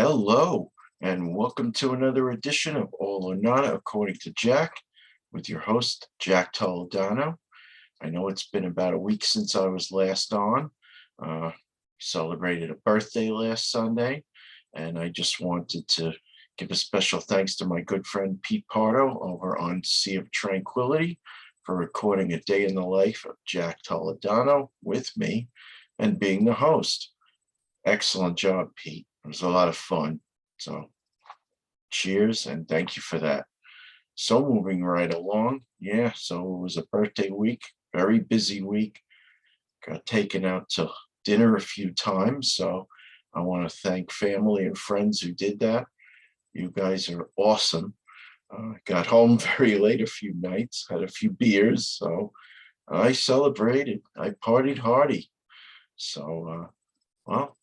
Hello, and welcome to another edition of All or Nada According to Jack, with your host, Jack Toledano. I know it's been about a week since I was last on. Celebrated a birthday last Sunday, and I just wanted to give a special thanks to my good friend Pete Pardo over on Sea of Tranquility for recording a day in the life of Jack Toledano with me and being the host. Excellent job, Pete. It was a lot of fun. So cheers and thank you for that. So moving right along. Yeah, so it was a birthday week, very busy week. Got taken out to dinner a few times. So I want to thank family and friends who did that. You guys are awesome. Got home very late a few nights, had a few beers. So I celebrated. I partied hardy. So, well,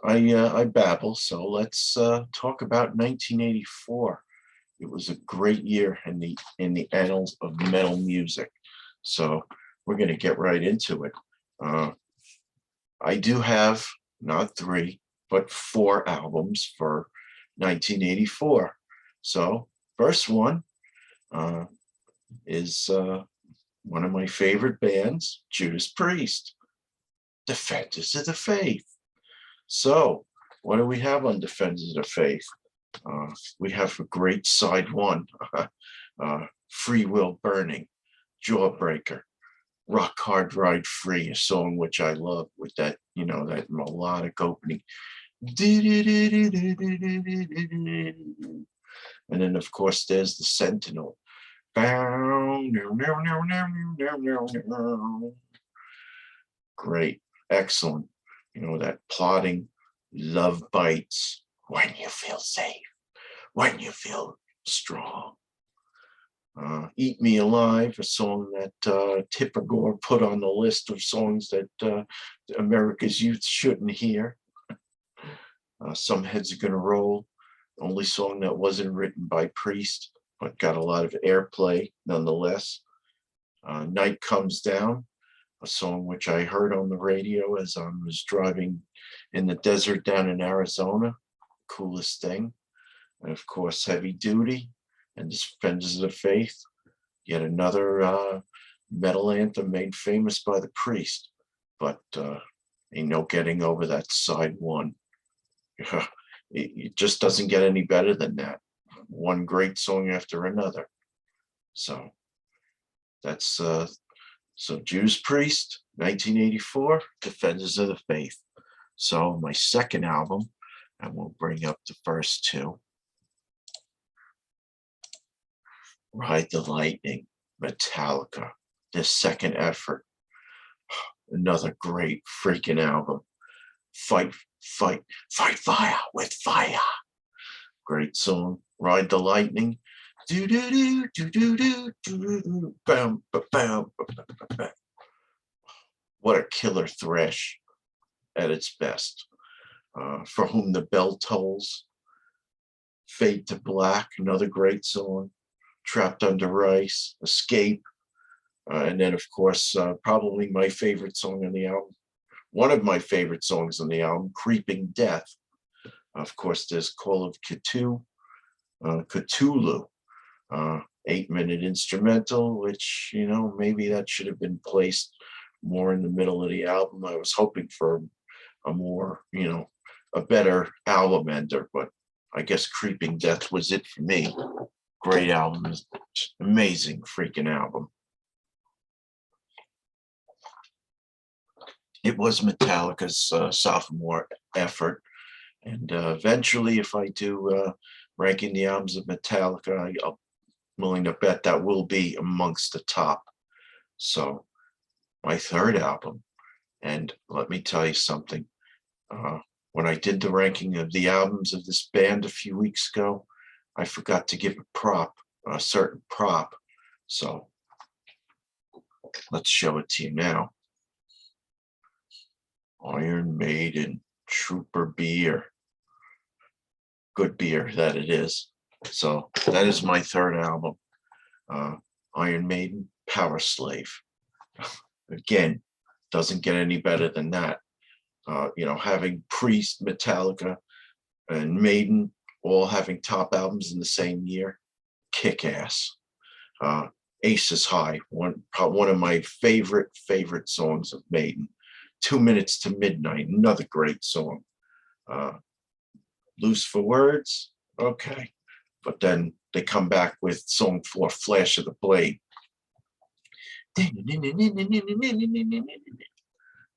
I babble, so let's talk about 1984. It was a great year in the annals of metal music. So we're going to get right into it. I do have not three, but four albums for 1984. So first one is one of my favorite bands, Judas Priest, Defenders of the Faith. So, what do we have on Defenders of Faith? We have a great side one, Free Will Burning, Jawbreaker, Rock Hard Ride Free, a song which I love with that, that melodic opening. And then, of course, there's the Sentinel. Great, excellent. That plodding love bites when you feel safe, when you feel strong. Eat Me Alive, a song that Tipper Gore put on the list of songs that America's youth shouldn't hear. Some Heads Are Gonna Roll, only song that wasn't written by Priest, but got a lot of airplay nonetheless. Night Comes Down, a song which I heard on the radio as I was driving in the desert down in Arizona. Coolest thing. And of course, Heavy Duty and Defenders of the Faith, yet another metal anthem made famous by the Priest. But ain't no getting over that side one. It just doesn't get any better than that. One great song after another. So that's so Judas Priest, 1984, Defenders of the Faith. So my second album, and we'll bring up the first two. Ride the Lightning, Metallica, their second effort. Another great freaking album. Fight fire with fire. Great song. Ride the Lightning. Do do do do do do do do. Bam bam bam. What a killer thrash at its best. For Whom the Bell Tolls. Fade to Black, another great song. Trapped Under Ice, Escape, and then of course probably my favorite song on the album. One of my favorite songs on the album, Creeping Death. Of course, there's Call of Cthulhu, 8-minute instrumental, which, maybe that should have been placed more in the middle of the album. I was hoping for a more, a better album ender, but I guess Creeping Death was it for me. Great album, amazing freaking album. It was Metallica's sophomore effort, and eventually, if I do ranking the albums of Metallica, I'm willing to bet that will be amongst the top. So, my third album, and let me tell you something. When I did the ranking of the albums of this band a few weeks ago, I forgot to give a certain prop. So, let's show it to you now. Iron Maiden, Trooper beer. Good beer, that it is. So that is my third album. Iron Maiden, Power Slave. Again, doesn't get any better than that. Having Priest, Metallica, and Maiden all having top albums in the same year. Kick ass. Aces High, one of my favorite songs of Maiden. 2 Minutes to Midnight, another great song. Loose for Words, okay. But then they come back with song 4, Flash of the Blade.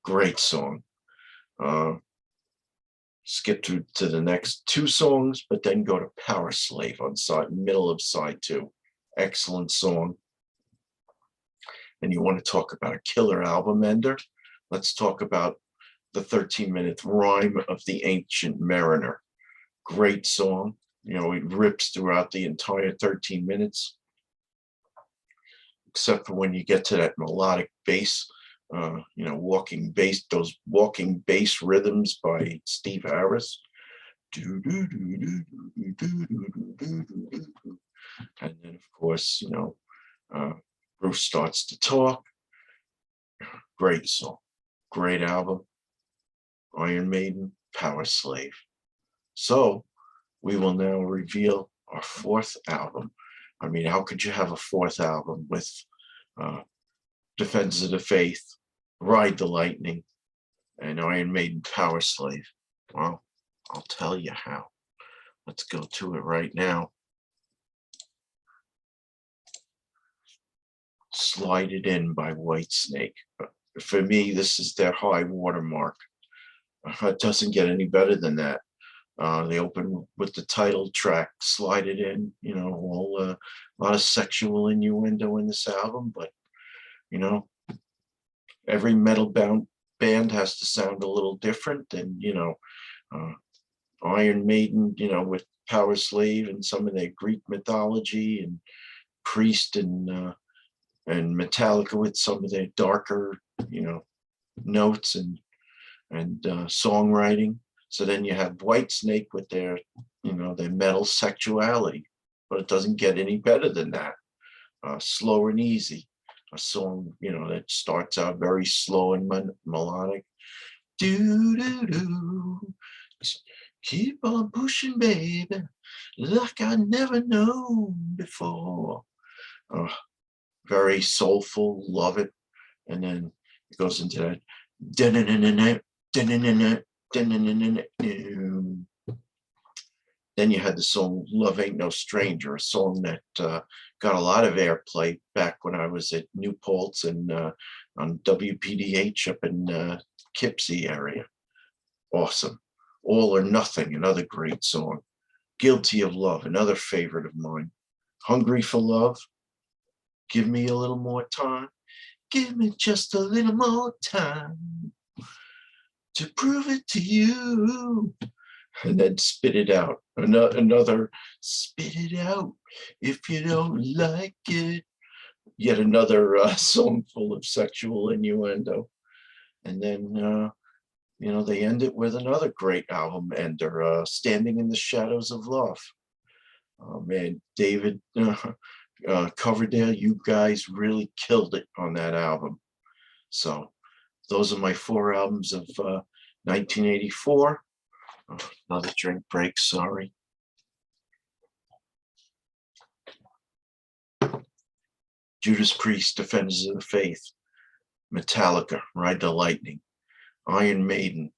Great song. Skip to the next 2 songs, but then go to Power Slave on middle of side 2. Excellent song. And you want to talk about a killer album ender? Let's talk about the 13-minute Rhyme of the Ancient Mariner. Great song. You know, it rips throughout the entire 13 minutes, except for when you get to that melodic bass, you know, those walking bass rhythms by Steve Harris. And then, of course, you know, Bruce starts to talk. Great song, great album. Iron Maiden, Power Slave. So we will now reveal our 4th album. I mean, how could you have a 4th album with Defense of the Faith, Ride the Lightning, and Iron Maiden, Power Slave? Well, I'll tell you how. Let's go to it right now. Slide It In by Whitesnake. For me, this is their high watermark. It doesn't get any better than that. They open with the title track, Slide It In, you know, a lot of sexual innuendo in this album, but, you know, every metal band has to sound a little different. And, you know, Iron Maiden, you know, with Power Slave and some of their Greek mythology, and Priest and Metallica with some of their darker, you know, notes and songwriting. So then you have Whitesnake with their, you know, their metal sexuality, but it doesn't get any better than that. Slow and Easy, a song, you know, that starts out very slow and melodic. Do do do, keep on pushing, baby, like I never known before. Very soulful, love it. And then it goes into that. Then you had the song Love Ain't No Stranger, a song that got a lot of airplay back when I was at New Paltz and on WPDH up in Kipsey area. Awesome. All or Nothing, another great song. Guilty of Love, another favorite of mine. Hungry for Love, Give Me a Little More Time. Give me just a little more time to prove it to you. And then Spit It Out. Another Spit It Out if you don't like it. Yet another song full of sexual innuendo. And then, you know, they end it with another great album ender, Standing in the Shadows of Love. Oh, man, David Coverdale, you guys really killed it on that album. So those are my 4 albums of 1984. Another drink break, sorry. Judas Priest, Defenders of the Faith. Metallica, Ride the Lightning. Iron Maiden,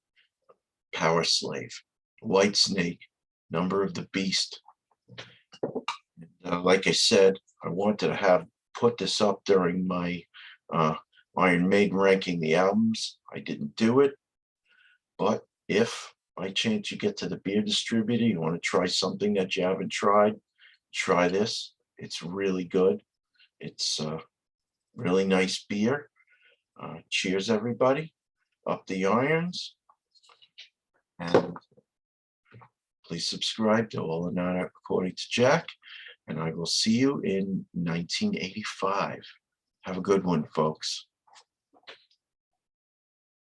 Power Slave. Whitesnake, Number of the Beast. Like I said, I wanted to put this up during my Iron Maiden ranking the albums. I didn't do it, but if by chance you get to the beer distributor, you want to try something that you haven't tried, try this. It's really good. It's really nice beer. Cheers, everybody. Up the irons. And please subscribe to All or Not According to Jack. And I will see you in 1985. Have a good one, folks.